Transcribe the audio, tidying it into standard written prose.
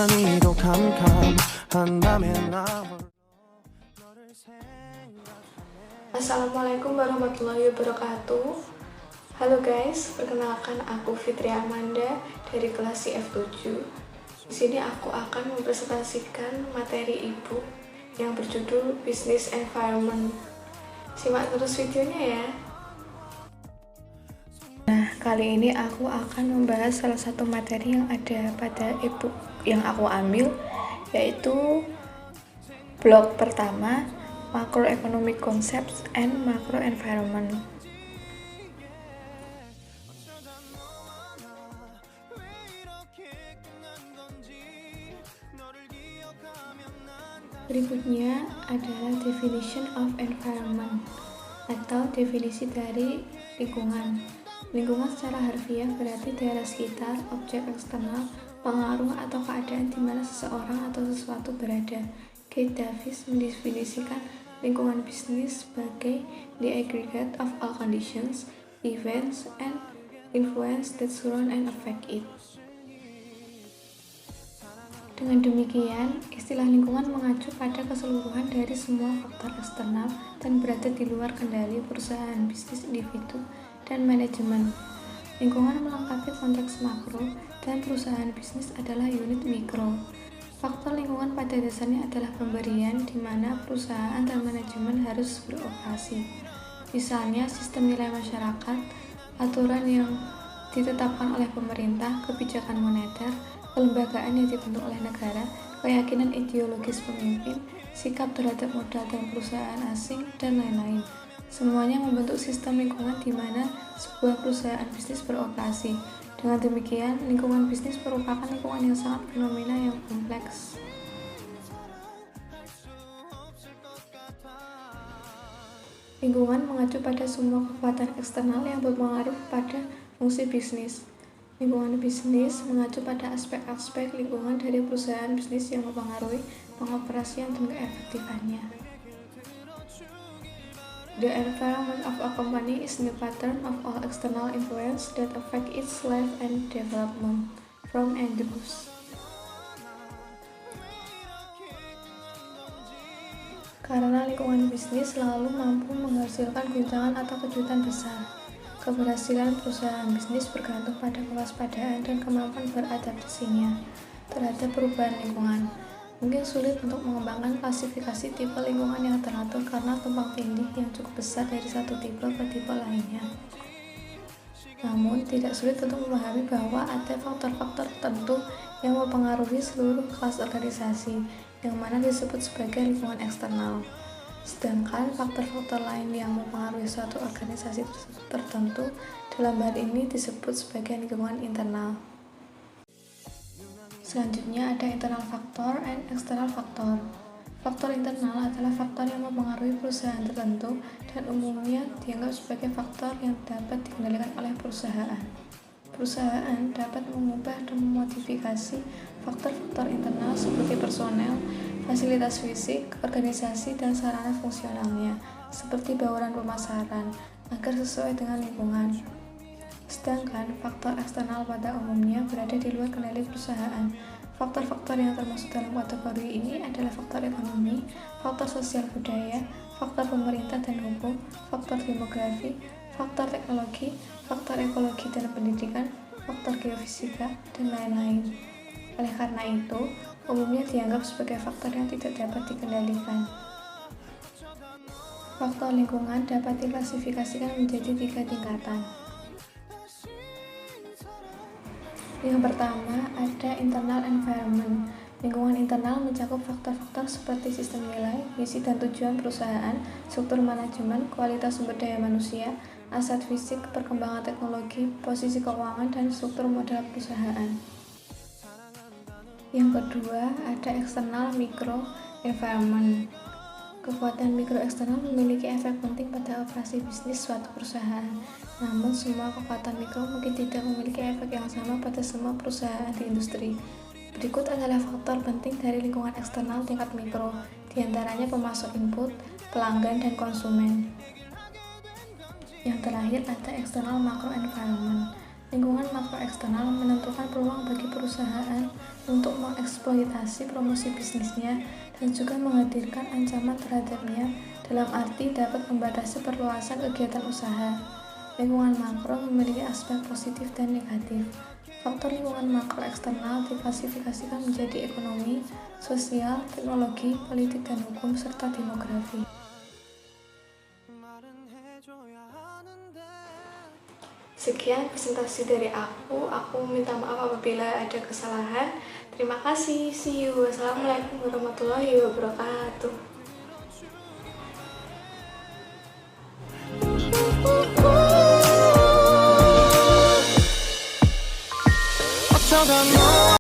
유난히도 캄캄한다면 나 홀로 너를 생각하네. Assalamualaikum warahmatullahi wabarakatuh. Halo guys, perkenalkan aku Fitri Amanda dari kelas CF7. Di sini aku akan mempresentasikan materi ibu yang berjudul Business Environment. Simak terus videonya ya. Nah, kali ini aku akan membahas salah satu materi yang ada pada e-book yang aku ambil, yaitu blok pertama, Macroeconomic Concepts and Macro Environment. Berikutnya adalah definition of environment atau definisi dari lingkungan. Lingkungan secara harfiah berarti daerah sekitar, objek eksternal, pengaruh atau keadaan di mana seseorang atau sesuatu berada. Keith Davis mendefinisikan lingkungan bisnis sebagai the aggregate of all conditions, events, and influence that surround and affect it. Dengan demikian, istilah lingkungan mengacu pada keseluruhan dari semua faktor eksternal dan berada di luar kendali perusahaan, bisnis, individu, dan manajemen. Lingkungan melengkapi konteks makro dan perusahaan bisnis adalah unit mikro. Faktor lingkungan pada dasarnya adalah pemberian di mana perusahaan dan manajemen harus beroperasi. Misalnya, sistem nilai masyarakat, aturan yang ditetapkan oleh pemerintah, kebijakan moneter, kelembagaan yang dibentuk oleh negara, keyakinan ideologis pemimpin, sikap terhadap modal dan perusahaan asing, dan lain-lain. Semuanya membentuk sistem lingkungan di mana sebuah perusahaan bisnis beroperasi. Dengan demikian, lingkungan bisnis merupakan lingkungan yang sangat fenomena yang kompleks. Lingkungan mengacu pada semua kekuatan eksternal yang berpengaruh pada fungsi bisnis. Lingkungan bisnis mengacu pada aspek-aspek lingkungan dari perusahaan bisnis yang mempengaruhi pengoperasian dan keefektifannya. The environment of a company is the pattern of all external influence that affect its life and development. From Andrews. Karena lingkungan bisnis selalu mampu menghasilkan guncangan atau kejutan besar. Keberhasilan perusahaan bisnis bergantung pada kewaspadaan dan kemampuan beradaptasinya terhadap perubahan lingkungan. Mungkin sulit untuk mengembangkan klasifikasi tipe lingkungan yang teratur karena tumpang tindih yang cukup besar dari satu tipe ke tipe lainnya. Namun, tidak sulit untuk memahami bahwa ada faktor-faktor tertentu yang mempengaruhi seluruh kelas organisasi, yang mana disebut sebagai lingkungan eksternal. Sedangkan faktor-faktor lain yang mempengaruhi suatu organisasi tertentu dalam hal ini disebut sebagai lingkungan internal. Selanjutnya ada internal faktor and external faktor. Faktor internal adalah faktor yang mempengaruhi perusahaan tertentu dan umumnya dianggap sebagai faktor yang dapat dikendalikan oleh perusahaan. Perusahaan dapat mengubah dan memodifikasi faktor-faktor internal seperti personel, fasilitas fisik, organisasi, dan sarana fungsionalnya, seperti bauran pemasaran, agar sesuai dengan lingkungan. Sedangkan faktor eksternal pada umumnya berada di luar kendali perusahaan. Faktor-faktor yang termasuk dalam kategori ini adalah faktor ekonomi, faktor sosial budaya, faktor pemerintah dan hukum, faktor demografi, faktor teknologi, faktor ekologi dan pendidikan, faktor geofisika, dan lain-lain. Oleh karena itu, umumnya dianggap sebagai faktor yang tidak dapat dikendalikan. Faktor lingkungan dapat diklasifikasikan menjadi 3 tingkatan. Yang pertama, ada internal environment. Lingkungan internal mencakup faktor-faktor seperti sistem nilai, misi dan tujuan perusahaan, struktur manajemen, kualitas sumber daya manusia, aset fisik, perkembangan teknologi, posisi keuangan, dan struktur modal perusahaan. Yang kedua, ada external micro environment. Kekuatan mikro eksternal memiliki efek penting pada operasi bisnis suatu perusahaan. Namun, semua kekuatan mikro mungkin tidak memiliki efek yang sama pada semua perusahaan di industri. Berikut adalah faktor penting dari lingkungan eksternal tingkat mikro, diantaranya pemasok input, pelanggan, dan konsumen. Yang terakhir ada external macro environment. Lingkungan makro eksternal menentukan peluang bagi perusahaan untuk mengeksploitasi promosi bisnisnya dan juga menghadirkan ancaman terhadapnya, dalam arti dapat membatasi perluasan kegiatan usaha. Lingkungan makro memiliki aspek positif dan negatif. Faktor lingkungan makro eksternal diklasifikasikan menjadi ekonomi, sosial, teknologi, politik dan hukum, serta demografi. Sekian presentasi dari aku. Aku minta maaf apabila ada kesalahan. Terima kasih. See you. Wassalamualaikum warahmatullahi wabarakatuh. 어쩌다 너